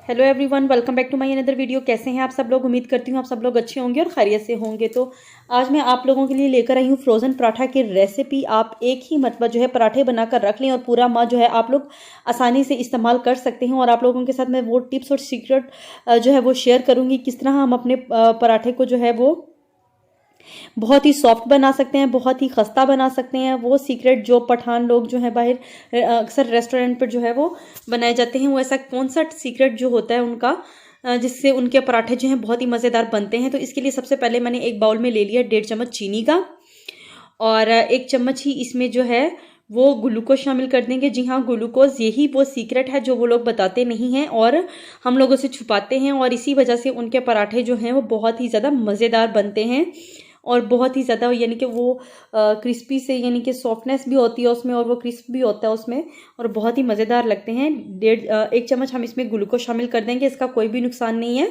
Hello everyone, welcome back to my another video. कैसे हैं आप सब लोग? उम्मीद करती हूँ आप सब लोग अच्छे होंगे और खैरियत से होंगे। तो आज मैं आप लोगों के लिए लेकर आई हूँ फ्रोज़न पराठा की रेसिपी। आप एक ही मरतबा जो है पराठे बनाकर रख लें और पूरा माह जो है आप लोग आसानी से इस्तेमाल कर सकते हैं। और आप लोगों के साथ मैं वो टिप्स और सीक्रेट जो है वो शेयर करूँगी, किस तरह हम अपने पराठे को जो है वो बहुत ही सॉफ्ट बना सकते हैं, बहुत ही खस्ता बना सकते हैं। वो सीक्रेट जो पठान लोग जो है बाहर अक्सर रेस्टोरेंट पर जो है वो बनाए जाते हैं, वो ऐसा कौन सा सीक्रेट जो होता है उनका जिससे उनके पराठे जो हैं बहुत ही मज़ेदार बनते हैं। तो इसके लिए सबसे पहले मैंने एक बाउल में ले लिया 1.5 चम्मच चीनी का और 1 चम्मच ही इसमें जो है वो ग्लूकोज शामिल कर देंगे। जी हाँ, ग्लूकोज यही वो सीक्रेट है जो वो लोग बताते नहीं हैं और हम लोग उसे छुपाते हैं, और इसी वजह से उनके पराठे जो हैं वो बहुत ही ज़्यादा मज़ेदार बनते हैं और बहुत ही ज़्यादा यानी कि वो क्रिस्पी से यानी कि सॉफ्टनेस भी होती है उसमें और वो क्रिस्प भी होता है उसमें और बहुत ही मज़ेदार लगते हैं। 1 चम्मच हम इसमें ग्लूकोज शामिल कर देंगे, इसका कोई भी नुकसान नहीं है।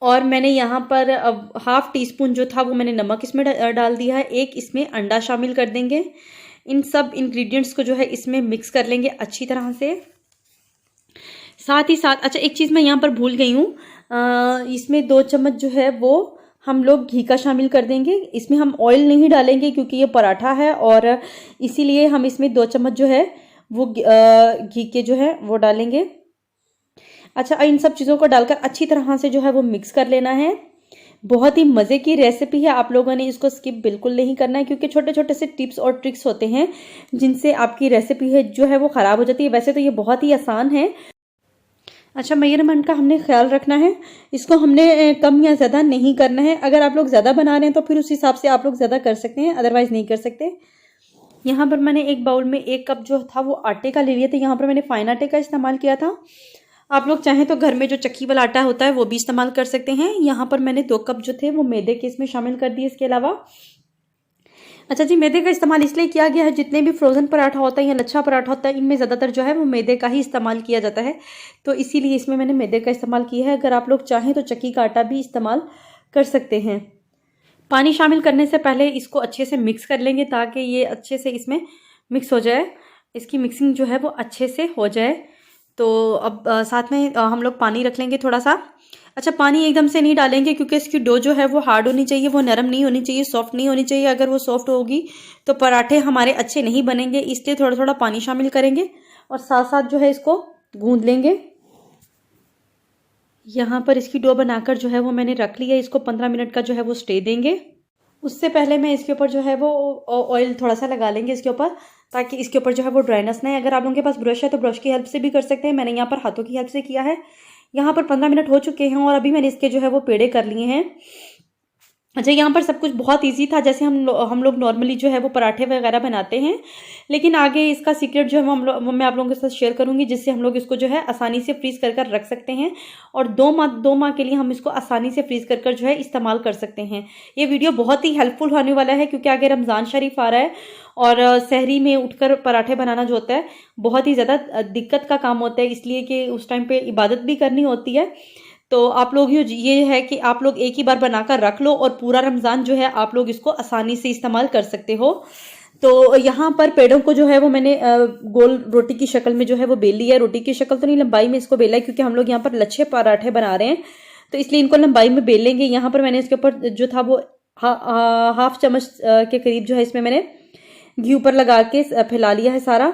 और मैंने यहाँ पर अब 1/2 टीस्पून जो था वो मैंने नमक इसमें डाल दिया है। एक इसमें अंडा शामिल कर देंगे। इन सब इंग्रेडिएंट्स को जो है इसमें मिक्स कर लेंगे अच्छी तरह से। साथ ही साथ अच्छा एक चीज़ मैं यहाँ पर भूल गई हूँ, इसमें 2 चम्मच जो है वो हम लोग घी का शामिल कर देंगे। इसमें हम ऑयल नहीं डालेंगे क्योंकि ये पराठा है और इसीलिए हम इसमें 2 चम्मच जो है वो घी के जो है वो डालेंगे। अच्छा, इन सब चीज़ों को डालकर अच्छी तरह से जो है वो मिक्स कर लेना है। बहुत ही मज़े की रेसिपी है, आप लोगों ने इसको स्किप बिल्कुल नहीं करना है क्योंकि छोटे छोटे से टिप्स और ट्रिक्स होते हैं जिनसे आपकी रेसिपी है जो है वो ख़राब हो जाती है। वैसे तो ये बहुत ही आसान है। अच्छा, मेजरमेंट का हमने ख्याल रखना है, इसको हमने कम या ज़्यादा नहीं करना है। अगर आप लोग ज़्यादा बना रहे हैं तो फिर उस हिसाब से आप लोग ज़्यादा कर सकते हैं, अदरवाइज़ नहीं कर सकते। यहाँ पर मैंने एक बाउल में 1 कप जो था वो आटे का ले लिया था। यहाँ पर मैंने फाइन आटे का इस्तेमाल किया था। आप लोग चाहें तो घर में जो चक्की वाला आटा होता है वो भी इस्तेमाल कर सकते हैं। यहाँ पर मैंने 2 कप जो थे वो मैदे के इसमें शामिल कर दिए इसके अलावा। अच्छा जी, मैदे का इस्तेमाल इसलिए किया गया है, जितने भी फ्रोज़न पराठा होता है या लच्छा पराठा होता है इनमें ज़्यादातर जो है वो मैदे का ही इस्तेमाल किया जाता है, तो इसीलिए इसमें मैंने मैदे का इस्तेमाल किया है। अगर आप लोग चाहें तो चक्की का आटा भी इस्तेमाल कर सकते हैं। पानी शामिल करने से पहले इसको अच्छे से मिक्स कर लेंगे ताकि ये अच्छे से इसमें मिक्स हो जाए, इसकी मिक्सिंग जो है वो अच्छे से हो जाए। तो अब साथ में हम लोग पानी रख लेंगे थोड़ा सा। अच्छा, पानी एकदम से नहीं डालेंगे क्योंकि इसकी डो जो है वो हार्ड होनी चाहिए, वो नरम नहीं होनी चाहिए, सॉफ्ट नहीं होनी चाहिए। अगर वो सॉफ्ट होगी तो पराठे हमारे अच्छे नहीं बनेंगे, इसलिए थोड़ा थोड़ा पानी शामिल करेंगे और साथ साथ जो है इसको गूंद लेंगे। यहाँ पर इसकी डो बनाकर जो है वो मैंने रख लिया, इसको 15 मिनट का जो है वो स्टे देंगे। उससे पहले मैं इसके ऊपर जो है वो ऑयल थोड़ा सा लगा लेंगे इसके ऊपर, ताकि इसके ऊपर जो है वो ड्राइनेस ना है। अगर आप लोगों के पास ब्रश है तो ब्रश की हेल्प से भी कर सकते हैं, मैंने यहाँ पर हाथों की हेल्प से किया है। यहाँ पर 15 मिनट हो चुके हैं और अभी मैंने इसके जो है वो पेड़े कर लिए हैं। अच्छा, यहाँ पर सब कुछ बहुत इजी था, जैसे हम लोग नॉर्मली जो है वो पराठे वगैरह बनाते हैं, लेकिन आगे इसका सीक्रेट जो है वो मैं आप लोगों के साथ शेयर करूंगी, जिससे हम लोग इसको जो है आसानी से फ्रीज कर रख सकते हैं और 2 माह के लिए हम इसको आसानी से फ्रीज कर जो है इस्तेमाल कर सकते हैं। ये वीडियो बहुत ही हेल्पफुल होने वाला है क्योंकि आगे रमज़ान शरीफ आ रहा है और सहरी में उठकर पराठे बनाना जो होता है बहुत ही ज़्यादा दिक्कत का काम होता है, इसलिए कि उस टाइम पर इबादत भी करनी होती है। तो आप लोग ये है कि आप लोग एक ही बार बनाकर रख लो और पूरा रमज़ान जो है आप लोग इसको आसानी से इस्तेमाल कर सकते हो। तो यहाँ पर पेड़ों को जो है वो मैंने गोल रोटी की शक्ल में जो है वो बेल लिया है। रोटी की शक्ल तो नहीं, लंबाई में इसको बेला है क्योंकि हम लोग यहाँ पर लच्छे पराठे बना रहे हैं, तो इसलिए इनको लंबाई में बेल लेंगे। यहाँ पर मैंने इसके ऊपर जो था वो 1/2 चम्मच के करीब जो है इसमें मैंने घी ऊपर लगा के फैला लिया है सारा,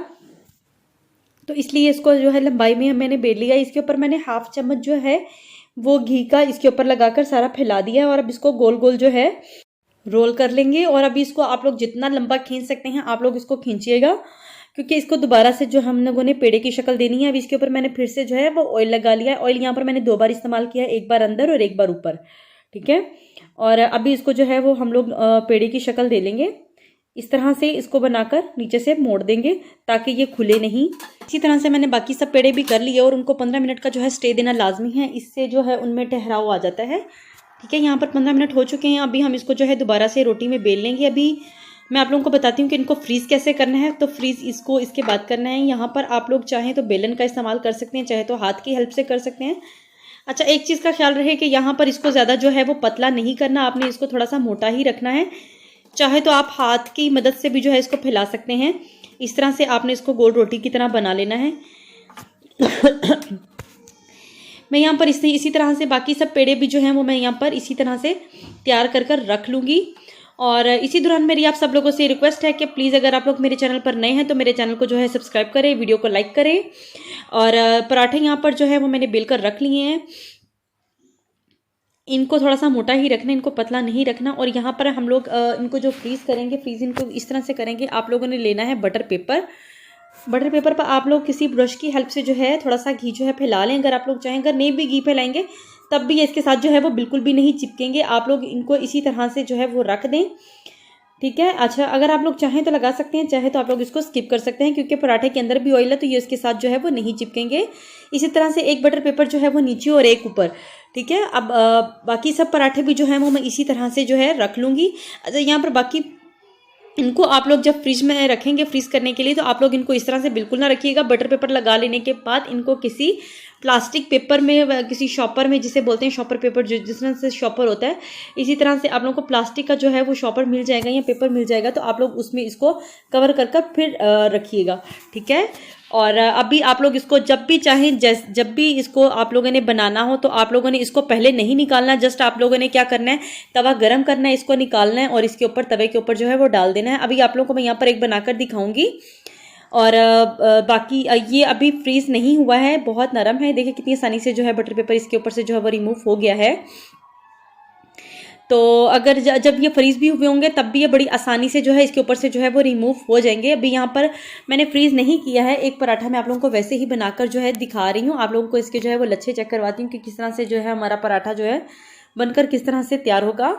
तो इसलिए इसको जो है लंबाई में मैंने बेल लिया। इसके ऊपर मैंने 1/2 चम्मच जो है वो घी का इसके ऊपर लगाकर सारा फैला दिया है और अब इसको गोल गोल जो है रोल कर लेंगे। और अभी इसको आप लोग जितना लंबा खींच सकते हैं आप लोग इसको खींचिएगा क्योंकि इसको दोबारा से जो हम लोगों ने पेड़े की शक्ल देनी है। अब इसके ऊपर मैंने फिर से जो है वो ऑयल लगा लिया है। ऑयल यहाँ पर मैंने 2 बार इस्तेमाल किया है, एक बार अंदर और एक बार ऊपर, ठीक है। और अभी इसको जो है वो हम लोग पेड़े की शक्ल दे लेंगे। इस तरह से इसको बनाकर नीचे से मोड़ देंगे ताकि ये खुले नहीं। इसी तरह से मैंने बाकी सब पेड़े भी कर लिए और उनको 15 मिनट का जो है स्टे देना लाजमी है, इससे जो है उनमें ठहराव आ जाता है, ठीक है। यहाँ पर 15 मिनट हो चुके हैं। अभी हम इसको जो है दोबारा से रोटी में बेल लेंगे। अभी मैं आप लोगों को बताती हूँ कि इनको फ्रीज़ कैसे करना है। तो फ्रीज़ इसको इसके बाद करना है। यहाँ पर आप लोग चाहें तो बेलन का इस्तेमाल कर सकते हैं, चाहे तो हाथ की हेल्प से कर सकते हैं। अच्छा, एक चीज़ का ख्याल रहे कि यहाँ पर इसको ज़्यादा जो है वो पतला नहीं करना, आपने इसको थोड़ा सा मोटा ही रखना है। चाहे तो आप हाथ की मदद से भी जो है इसको फैला सकते हैं। इस तरह से आपने इसको गोल रोटी की तरह बना लेना है। मैं यहाँ पर इसी तरह से बाकी सब पेड़े भी जो हैं वो मैं यहाँ पर इसी तरह से तैयार कर कर रख लूँगी। और इसी दौरान मेरी आप सब लोगों से रिक्वेस्ट है कि प्लीज़ अगर आप लोग मेरे चैनल पर नए हैं तो मेरे चैनल को जो है सब्सक्राइब करें, वीडियो को लाइक करें। और पराठे यहाँ पर जो है वो मैंने बेल कर रख लिए हैं। इनको थोड़ा सा मोटा ही रखना, इनको पतला नहीं रखना। और यहाँ पर हम लोग इनको जो फ्रीज़ करेंगे, फ्रीज़ इनको इस तरह से करेंगे। आप लोगों ने लेना है बटर पेपर। बटर पेपर पर आप लोग किसी ब्रश की हेल्प से जो है थोड़ा सा घी जो है फैला लें, अगर आप लोग चाहें। अगर नहीं भी घी फैलाएंगे तब भी इसके साथ जो है वो बिल्कुल भी नहीं चिपकेंगे। आप लोग इनको इसी तरह से जो है वो रख दें, ठीक है। अच्छा, अगर आप लोग चाहें तो लगा सकते हैं, चाहे तो आप लोग इसको स्किप कर सकते हैं, क्योंकि पराठे के अंदर भी ऑयल है तो ये इसके साथ जो है वो नहीं चिपकेंगे। इसी तरह से एक बटर पेपर जो है वो नीचे और एक ऊपर, ठीक है। अब बाकी सब पराठे भी जो है वो मैं इसी तरह से जो है रख लूँगी। अच्छा, यहाँ पर बाकी इनको आप लोग जब फ्रिज में रखेंगे फ्रीज करने के लिए तो आप लोग इनको इस तरह से बिल्कुल ना रखिएगा। बटर पेपर लगा लेने के बाद इनको किसी प्लास्टिक पेपर में, किसी शॉपर में, जिसे बोलते हैं शॉपर पेपर, जो जिस तरह से शॉपर होता है, इसी तरह से आप लोगों को प्लास्टिक का जो है वो शॉपर मिल जाएगा या पेपर मिल जाएगा, तो आप लोग उसमें इसको कवर कर कर फिर रखिएगा, ठीक है। और अभी आप लोग इसको जब भी चाहें, जब भी इसको आप लोगों ने बनाना हो तो आप लोगों ने इसको पहले नहीं निकालना। जस्ट आप लोगों ने क्या करना है, तवा गरम करना है, इसको निकालना है और इसके ऊपर, तवे के ऊपर जो है वो डाल देना है। अभी आप लोगों को मैं यहाँ पर एक बनाकर दिखाऊंगी। और बाकी ये अभी फ्रीज नहीं हुआ है, बहुत नरम है। देखिए कितनी आसानी से जो है बटर पेपर इसके ऊपर से जो है वो रिमूव हो गया है। तो अगर जब ये फ्रीज भी हुए होंगे तब भी ये बड़ी आसानी से जो है इसके ऊपर से जो है वो रिमूव हो जाएंगे। अभी यहाँ पर मैंने फ्रीज नहीं किया है। एक पराठा मैं आप लोगों को वैसे ही बनाकर जो है दिखा रही हूँ। आप लोगों को इसके जो है वो लच्छे चेक करवाती हूँ कि किस तरह से जो है हमारा पराठा जो है बनकर किस तरह से तैयार होगा।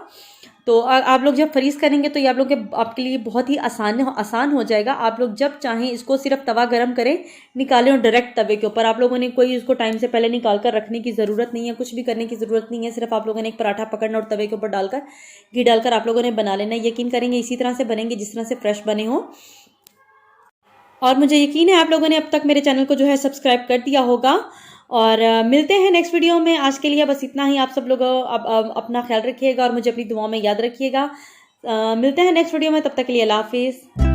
तो आप लोग जब फ्रीज करेंगे तो ये आप लोग के आपके लिए बहुत ही आसान हो जाएगा। आप लोग जब चाहें इसको सिर्फ तवा गरम करें, निकालें और डायरेक्ट तवे के ऊपर। आप लोगों ने कोई इसको टाइम से पहले निकाल कर रखने की ज़रूरत नहीं है, कुछ भी करने की ज़रूरत नहीं है। सिर्फ आप लोगों ने एक पराठा पकड़ना और तवे के ऊपर डालकर घी डालकर आप लोगों ने बना लेना। यकीन करेंगे इसी तरह से बनेंगे जिस तरह से फ्रेश बने हों। और मुझे यकीन है आप लोगों ने अब तक मेरे चैनल को जो है सब्सक्राइब कर दिया होगा। और मिलते हैं नेक्स्ट वीडियो में। आज के लिए बस इतना ही। आप सब लोग अपना ख्याल रखिएगा और मुझे अपनी दुआओं में याद रखिएगा। मिलते हैं नेक्स्ट वीडियो में, तब तक के लिए अल्लाह हाफिज़।